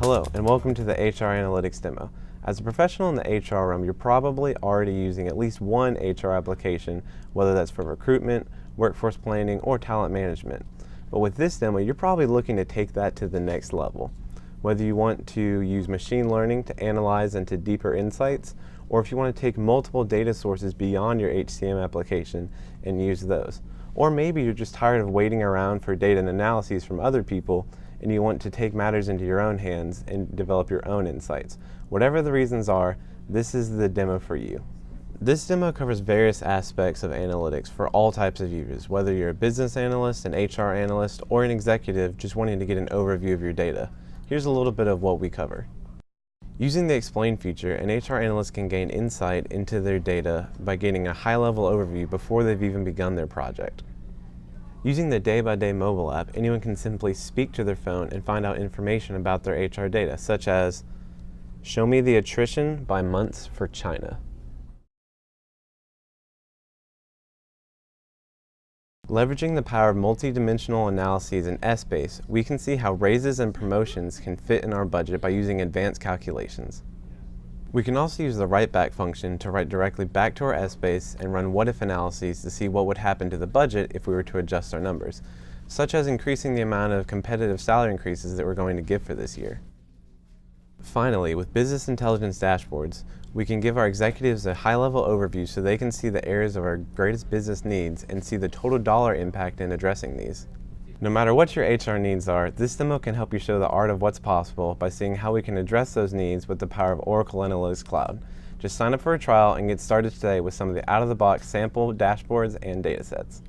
Hello, and welcome to the HR Analytics demo. As a professional in the HR realm, you're probably already using at least one HR application, whether that's for recruitment, workforce planning, or talent management. But with this demo, you're probably looking to take that to the next level. Whether you want to use machine learning to analyze into deeper insights, or if you want to take multiple data sources beyond your HCM application and use those. Or maybe you're just tired of waiting around for data and analyses from other people and you want to take matters into your own hands and develop your own insights. Whatever the reasons are, this is the demo for you. This demo covers various aspects of analytics for all types of users, whether you're a business analyst, an HR analyst, or an executive just wanting to get an overview of your data. Here's a little bit of what we cover. Using the Explain feature, an HR analyst can gain insight into their data by getting a high-level overview before they've even begun their project. Using the Day-by-Day mobile app, anyone can simply speak to their phone and find out information about their HR data, such as, show me the attrition by months for China. Leveraging the power of multi-dimensional analyses in Essbase, we can see how raises and promotions can fit in our budget by using advanced calculations. We can also use the write-back function to write directly back to our Essbase and run what-if analyses to see what would happen to the budget if we were to adjust our numbers, such as increasing the amount of competitive salary increases that we're going to give for this year. Finally, with business intelligence dashboards, we can give our executives a high-level overview so they can see the areas of our greatest business needs and see the total dollar impact in addressing these. No matter what your HR needs are, this demo can help you show the art of what's possible by seeing how we can address those needs with the power of Oracle Analytics Cloud. Just sign up for a trial and get started today with some of the out-of-the-box sample dashboards and datasets.